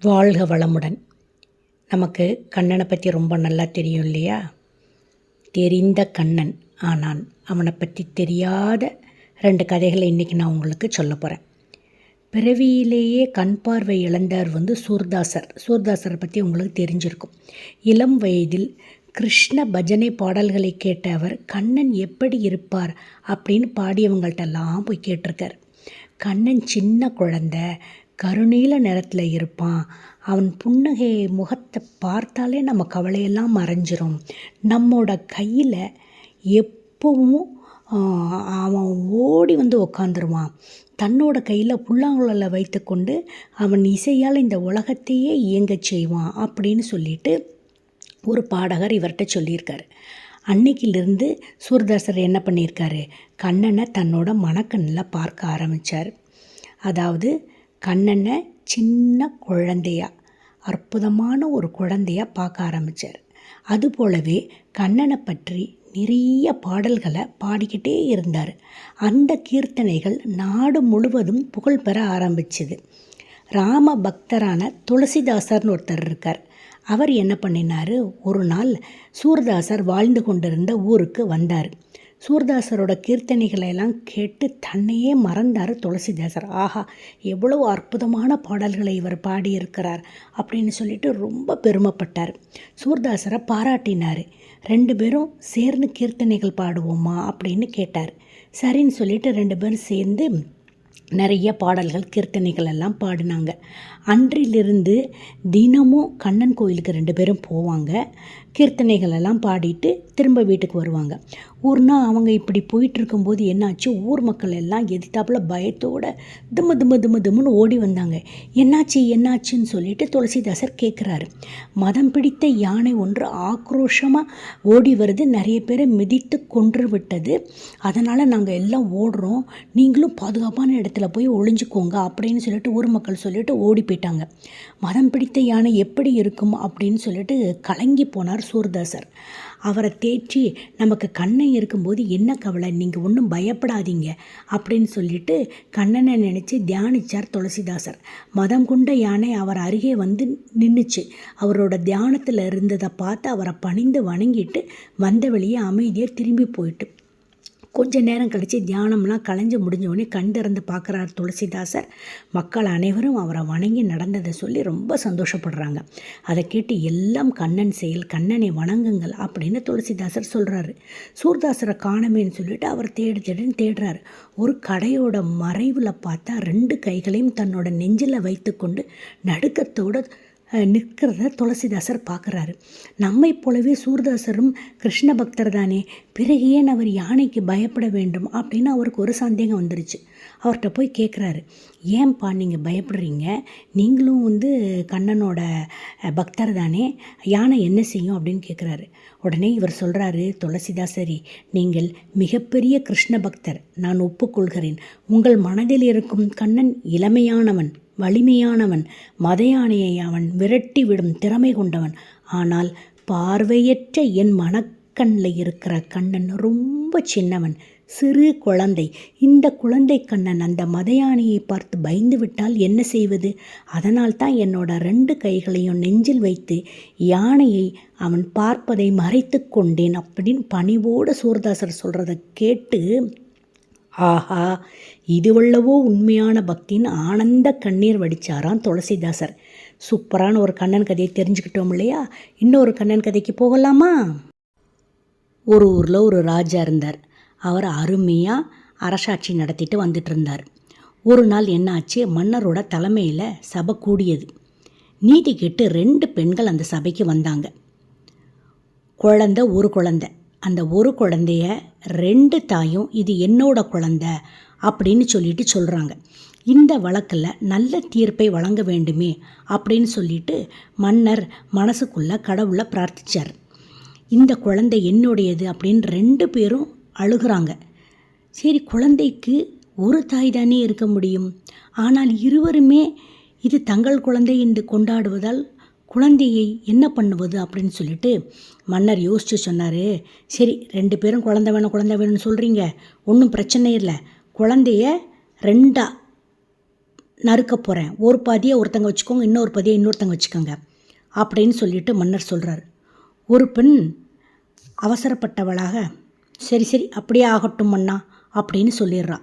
வாழ்க வளமுடன். நமக்கு கண்ணனை பற்றி ரொம்ப நல்லா தெரியும் இல்லையா? தெரிந்த கண்ணன், ஆனால் அவனை பற்றி தெரியாத 2 கதைகளை இன்றைக்கி நான் உங்களுக்கு சொல்ல போகிறேன். பிறவியிலேயே கண் பார்வை இழந்தார் சூர்தாசர். சூர்தாசரை பற்றி உங்களுக்கு தெரிஞ்சிருக்கும். இளம் வயதில் கிருஷ்ண பஜனை பாடல்களை கேட்ட அவர் கண்ணன் எப்படி இருப்பார் அப்படின்னு பாடியவங்கள்ட்டெல்லாம் போய் கேட்டிருக்கார். கண்ணன் சின்ன குழந்தை, கருநீல நிறத்தில் இருப்பான். அவன் புன்னகை முகத்தை பார்த்தாலே நம்ம கவலையெல்லாம் மறைஞ்சிரும். நம்மோட கையில் எப்பவும் அவன் ஓடி உக்காந்துருவான். தன்னோட கையில் புல்லாங்குழலை வைத்து கொண்டு அவன் இசையால் இந்த உலகத்தையே இயங்கச் செய்வான் அப்படின்னு சொல்லிட்டு ஒரு பாடகர் இவர்கிட்ட சொல்லியிருக்காரு. அன்னைக்கிலிருந்து சூர்தாசர் என்ன பண்ணியிருக்காரு, கண்ணனை தன்னோட மனக்கண்ணில் பார்க்க ஆரம்பித்தார். அதாவது கண்ணனை சின்ன குழந்தையா, அற்புதமான ஒரு குழந்தையா பார்க்க ஆரம்பித்தார். அதுபோலவே கண்ணனை பற்றி நிறைய பாடல்களை பாடிக்கிட்டே இருந்தார். அந்த கீர்த்தனைகள் நாடு முழுவதும் புகழ் பெற ஆரம்பிச்சுது. ராம பக்தரான துளசிதாசர்னு ஒருத்தர் இருக்கார். அவர் என்ன பண்ணினார், ஒரு நாள் சூர்தாசர் வாழ்ந்து கொண்டிருந்த ஊருக்கு வந்தார். சூர்தாசரோட கீர்த்தனைகளை எல்லாம் கேட்டு தன்னையே மறந்தார் துளசிதாசர். ஆஹா, எவ்வளோ அற்புதமான பாடல்களை இவர் பாடியிருக்கிறார் அப்படின்னு சொல்லிட்டு ரொம்ப பெருமைப்பட்டார். சூர்தாசரை பாராட்டினார். 2 பேரும் சேர்ந்து கீர்த்தனைகள் பாடுவோமா அப்படின்னு கேட்டார். சரின்னு சொல்லிட்டு 2 பேரும் சேர்ந்து நிறைய பாடல்கள் கீர்த்தனைகள் எல்லாம் பாடினாங்க. அன்றிலிருந்து தினமும் கண்ணன் கோயிலுக்கு 2 பேரும் போவாங்க. கீர்த்தனைகள் எல்லாம் பாடிட்டு திரும்ப வீட்டுக்கு வருவாங்க. ஒரு நாள் அவங்க இப்படி போயிட்டுருக்கும்போது என்னாச்சு, ஊர் மக்கள் எல்லாம் எதிர்த்தாப்புல பயத்தோட திம்மு திம்மு திம்மு திம்முன்னு ஓடி வந்தாங்க. என்னாச்சுன்னு சொல்லிட்டு துளசிதாசர் கேட்குறாரு. மதம் பிடித்த யானை ஒன்று ஆக்ரோஷமாக ஓடி வருது, நிறைய பேரை மிதித்து கொன்று விட்டது. அதனால் நாங்கள் எல்லாம் ஓடுறோம், நீங்களும் பாதுகாப்பான இடத்துல போய் ஒளிஞ்சுக்கோங்க அப்படின்னு சொல்லிட்டு ஊர் மக்கள் சொல்லிட்டு ஓடி போயிட்டாங்க. மதம் பிடித்த யானை எப்படி இருக்கும் அப்படின்னு சொல்லிட்டு கலங்கி போனார் சூர்தாசர். அவரை தேற்றி, நமக்கு கண்ணன் இருக்கும்போது என்ன கவலை, நீங்கள் ஒன்றும் பயப்படாதீங்க அப்படின்னு சொல்லிட்டு கண்ணனை நினச்சி தியானித்தார் துளசிதாசர். மதம் கொண்ட யானை அவர் அருகே நின்றுச்சு. அவரோட தியானத்தில் இருந்ததை பார்த்து அவரை பணிந்து வணங்கிட்டு வந்த வழியே அமைதியாக திரும்பி போயிட்டு கொஞ்ச நேரம் கழித்து தியானம்லாம் கலைஞ்சு முடிஞ்சோடனே கண் திறந்து பார்க்குறார் துளசிதாசர். மக்கள் அனைவரும் அவரை வணங்கி நடந்ததை சொல்லி ரொம்ப சந்தோஷப்படுறாங்க. அதை கேட்டு எல்லாம் கண்ணன் செயல், கண்ணனை வணங்குங்கள் அப்படின்னு துளசிதாசர் சொல்கிறாரு. சூர்தாசரை காணமேன்னு சொல்லிட்டு அவர் தேடுறாரு. ஒரு கடையோட மறைவில் பார்த்தா 2 கைகளையும் தன்னோட நெஞ்சில் வைத்து கொண்டு நடுக்கத்தோடு நிற்கிறத துளசிதாசர் பார்க்குறாரு. நம்மை போலவே சூர்தாசரும் கிருஷ்ண பக்தர் தானே, பிறகு ஏன் அவர் யானைக்கு பயப்பட வேண்டும் அப்படின்னு அவருக்கு ஒரு சந்தேகம் வந்துருச்சு. அவர்கிட்ட போய் கேட்குறாரு, ஏன்பா நீங்கள் பயப்படுறீங்க, நீங்களும் கண்ணனோட பக்தர் தானே, யானை என்ன செய்யும் அப்படின்னு கேட்குறாரு. உடனே இவர் சொல்கிறாரு, துளசிதாசரி, நீங்கள் மிகப்பெரிய கிருஷ்ண பக்தர், நான் ஒப்புக்கொள்கிறேன். உங்கள் மனதில் இருக்கும் கண்ணன் இளமையானவன், வலிமையானவன், மத யானையை அவன் விரட்டி விடும் திறமை கொண்டவன். ஆனால் பார்வையற்ற என் மனக்கண்ணில் இருக்கிற கண்ணன் ரொம்ப சின்னவன், சிறு குழந்தை. இந்த குழந்தை கண்ணன் அந்த மத யானையை பார்த்து பயந்து விட்டால் என்ன செய்வது? அதனால் தான் என்னோட 2 கைகளையும் நெஞ்சில் வைத்து யானையை அவன் பார்ப்பதை மறைத்து கொண்டேன் அப்படின்னு பணிவோடு சூர்தாசர் சொல்கிறத கேட்டு, ஆஹா, இதுவல்லவோ உண்மையான பக்தின்னு ஆனந்த கண்ணீர் வடித்தாராம் துளசிதாசர். சூப்பரான ஒரு கண்ணன் கதையை தெரிஞ்சுக்கிட்டோம் இல்லையா? இன்னொரு கண்ணன் கதைக்கு போகலாமா? ஒரு ஊரில் ஒரு ராஜா இருந்தார். அவர் அருமையாக அரசாட்சி நடத்திட்டு வந்துட்டு இருந்தார். ஒரு நாள் என்னாச்சு, மன்னரோட தலைமையில் சபை கூடியது. நீதி கேட்டு 2 பெண்கள் அந்த சபைக்கு வந்தாங்க. ஒரு குழந்தை. அந்த ஒரு குழந்தைய 2 தாயும் இது என்னோட குழந்தை அப்படின்னு சொல்லிட்டு சொல்கிறாங்க. இந்த வழக்கில் நல்ல தீர்ப்பை வழங்க வேண்டுமே அப்படின்னு சொல்லிட்டு மன்னர் மனசுக்குள்ளே கடவுளை பிரார்த்திச்சார். இந்த குழந்தை என்னுடையது அப்படின்னு 2 பேரும் அழுகிறாங்க. சரி, குழந்தைக்கு ஒரு தாய் தானே இருக்க முடியும், ஆனால் இருவருமே இது தங்கள் குழந்தை என்று கொண்டாடுவதால் குழந்தையை என்ன பண்ணுவது அப்படின்னு சொல்லிட்டு மன்னர் யோசித்து சொன்னார். சரி, 2 பேரும் குழந்தை வேணும்னு சொல்கிறீங்க, ஒன்றும் பிரச்சனை இல்லை. குழந்தைய 2 நறுக்க போகிறேன், ஒரு பாதியை ஒருத்தங்க வச்சுக்கோங்க, இன்னொரு பாதியை இன்னொருத்தங்க வச்சுக்கோங்க அப்படின்னு சொல்லிட்டு மன்னர் சொல்கிறார். ஒரு பெண் அவசரப்பட்டவளாக சரி சரி அப்படியே ஆகட்டும் மன்னா அப்படின்னு சொல்லிடுறா.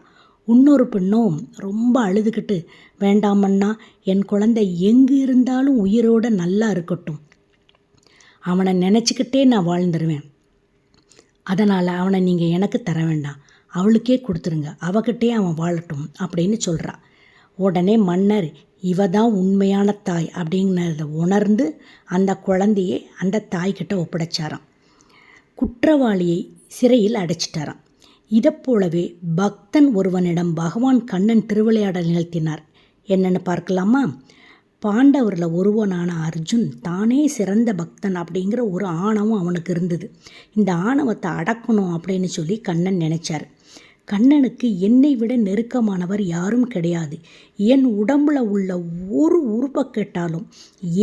இன்னொரு பெண்ணும் ரொம்ப அழுதுகிட்டு வேண்டாம் மன்னா, என் குழந்தை எங்கே இருந்தாலும் உயிரோடு நல்லா இருக்கட்டும், அவனை நினச்சிக்கிட்டே நான் வாழ்ந்துருவேன், அதனால் அவனை நீங்கள் எனக்கு தர வேண்டாம், அவளுக்கே கொடுத்துருங்க, அவகிட்டே அவன் வாழட்டும் அப்படின்னு சொல்கிறா. உடனே மன்னர் இவ தான் உண்மையான தாய் அப்படிங்கிறத உணர்ந்து அந்த குழந்தையை அந்த தாய்கிட்ட ஒப்படைச்சாராம். குற்றவாளியை சிறையில் அடைச்சிட்டாராம். இதைப்போலவே பக்தன் ஒருவனிடம் பகவான் கண்ணன் திருவிளையாடல் நிகழ்த்தினார். என்னென்னு பார்க்கலாமா? பாண்டவரில் ஒருவனான அர்ஜுன் தானே சிறந்த பக்தன் அப்படிங்கிற ஒரு ஆணவம் அவனுக்கு இருந்தது. இந்த ஆணவத்தை அடக்கணும் அப்படின்னு சொல்லி கண்ணன் நினைச்சார். கண்ணனுக்கு என்னை விட நெருக்கமானவர் யாரும் கிடையாது. என் உடம்புல உள்ள ஒரு உறுப்பை கேட்டாலும்,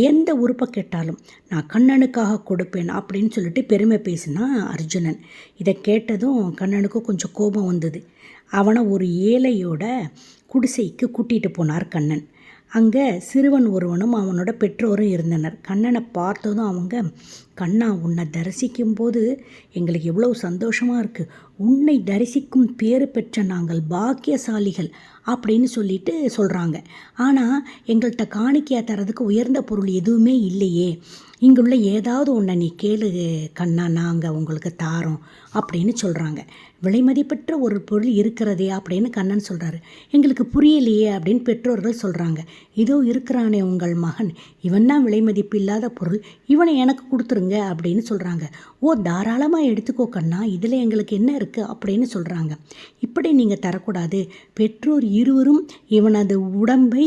எந்த உறுப்பை கேட்டாலும் நான் கண்ணனுக்காக கொடுப்பேன் அப்படின்னு சொல்லிட்டு பெருமை பேசினா அர்ஜுனன். இதை கேட்டதும் கண்ணனுக்கு கொஞ்சம் கோபம் வந்தது. அவனை ஒரு ஏழையோட குடிசைக்கு கூட்டிகிட்டு போனார் கண்ணன். அங்கே சிறுவன் ஒருவனும் அவனோட பெற்றோரும் இருந்தனர். கண்ணனை பார்த்ததும் அவங்க, கண்ணா, உன்னை தரிசிக்கும் போது எங்களுக்கு எவ்வளோ சந்தோஷமாக இருக்குது, உன்னை தரிசிக்கும் பேறு பெற்ற நாங்கள் பாக்கியசாலிகள் அப்படின்னு சொல்லிட்டு சொல்கிறாங்க. ஆனால் எங்கள்கிட்ட காணிக்கையாக தரதுக்கு உயர்ந்த பொருள் எதுவுமே இல்லையே, இங்குள்ள ஏதாவது ஒன்றை நீ கேளு கண்ணா, நாங்கள் உங்களுக்கு தாரோம் அப்படின்னு சொல்கிறாங்க. விலைமதிப்பற்ற ஒரு பொருள் இருக்கிறதே அப்படின்னு கண்ணன் சொல்கிறாரு. எங்களுக்கு புரியலையே அப்படின்னு பெற்றோர்கள் சொல்கிறாங்க. இதோ இருக்கிறானே உங்கள் மகன், இவன் தான் விலைமதிப்பு இல்லாத பொருள், இவனை எனக்கு கொடுத்துருங்க அப்படின்னு சொல்கிறாங்க. ஓ, தாராளமாக எடுத்துக்கோ கண்ணா, இதில் எங்களுக்கு என்ன இருக்குது அப்படின்னு சொல்கிறாங்க. இப்படி நீங்கள் தரக்கூடாது, பெற்றோர் இருவரும் இவனது உடம்பை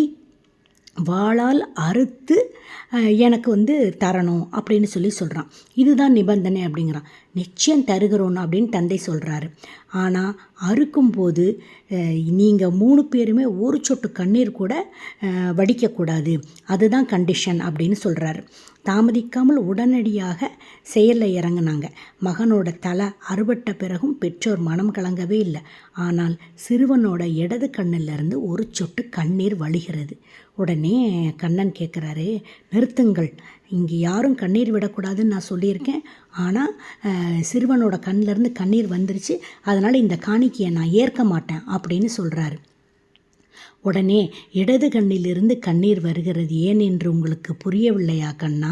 வாளால் அறுத்து எனக்கு தரணும் அப்படின்னு சொல்கிறான். இதுதான் நிபந்தனை அப்படிங்கிறான். நிச்சயம் தருகிறோன்னு அப்படின்னு தந்தை சொல்கிறாரு. ஆனால் அறுக்கும்போது நீங்கள் 3 பேருமே ஒரு சொட்டு கண்ணீர் கூட வடிக்கக்கூடாது, அதுதான் கண்டிஷன் அப்படின்னு சொல்கிறாரு. தாமதிக்காமல் உடனடியாக செயலில் இறங்கினாங்க. மகனோட தலை அறுபட்ட பிறகும் பெற்றோர் மனம் கலங்கவே இல்லை. ஆனால் சிறுவனோட இடது கண்ணிலிருந்து ஒரு சொட்டு கண்ணீர் வழிகிறது. உடனே கண்ணன் கேட்குறாரு, நிறுத்துங்கள், இங்கே யாரும் கண்ணீர் விடக்கூடாதுன்னு நான் சொல்லியிருக்கேன், ஆனால் சிறுவனோட கண்ணிலேருந்து கண்ணீர் வந்துருச்சு, அதனால் இந்த காணிக்கையை நான் ஏற்க மாட்டேன் அப்படின்னு சொல்கிறாரு. உடனே இடது கண்ணிலிருந்து கண்ணீர் வருகிறது ஏன் என்று உங்களுக்கு புரியவில்லையா கண்ணா?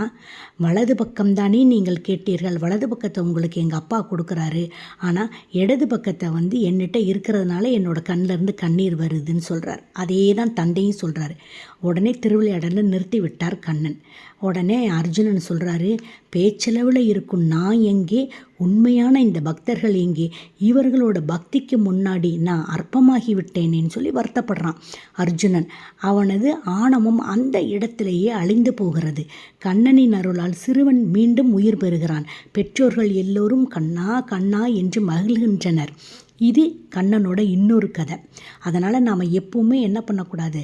வலது பக்கம்தானே நீங்கள் கேட்டீர்கள், வலது பக்கத்தை உங்களுக்கு எங்கள் அப்பா கொடுக்குறாரு, ஆனால் இடது பக்கத்தை என்கிட்ட இருக்கிறதுனால என்னோட கண்ணிலேருந்து கண்ணீர் வருதுன்னு சொல்கிறார். அதே தான் தந்தையும் சொல்கிறாரு. உடனே திருவிளையாடலை நிறுத்தி விட்டார் கண்ணன். உடனே அர்ஜுனன் சொல்கிறாரு, பேச்சளவில் இருக்கும் நான் எங்கே, உண்மையான இந்த பக்தர்கள் எங்கே, இவர்களோட பக்திக்கு முன்னாடி நான் அற்பமாகி விட்டேனேன்னு சொல்லி வருத்தப்படுறான் அர்ஜுனன். அவனது ஆணவம் அந்த இடத்திலேயே அழிந்து போகிறது. கண்ணனின் அருளால் சிறுவன் மீண்டும் உயிர் பெறுகிறான். பெற்றோர்கள் எல்லோரும் கண்ணா கண்ணா என்று மகிழ்கின்றனர். இது கண்ணனோட இன்னொரு கதை. அதனால் நாம் எப்பவுமே என்ன பண்ணக்கூடாது,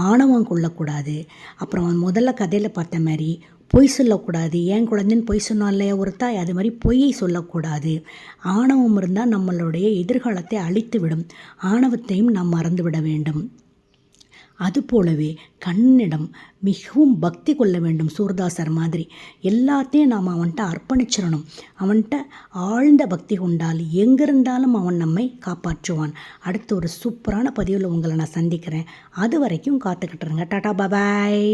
ஆணவம் கொள்ளக்கூடாது. அப்புறம் முதல்ல கதையில் பார்த்த மாதிரி பொய் சொல்லக்கூடாது. ஏன் குழந்தைன்னு பொய் சொன்னால் இல்லையா ஒரு தாய், அது மாதிரி பொய்யை சொல்லக்கூடாது. ஆணவம் இருந்தால் நம்மளுடைய எதிர்காலத்தை அழித்து விடும். ஆணவத்தையும் நாம் மறந்து விட வேண்டும். அதுபோலவே கண்ணிடம் மிகவும் பக்தி கொள்ள வேண்டும். சூர்தாசர் மாதிரி எல்லாத்தையும் நாம் அவன்கிட்ட அர்ப்பணிச்சிடணும். அவன்கிட்ட ஆழ்ந்த பக்தி கொண்டால் எங்கிருந்தாலும் அவன் நம்மை காப்பாற்றுவான். அடுத்து ஒரு சூப்பரான பதிவில் உங்களை நான் சந்திக்கிறேன். அது வரைக்கும் காத்துக்கிட்டுருங்க. டாடா, பாய்.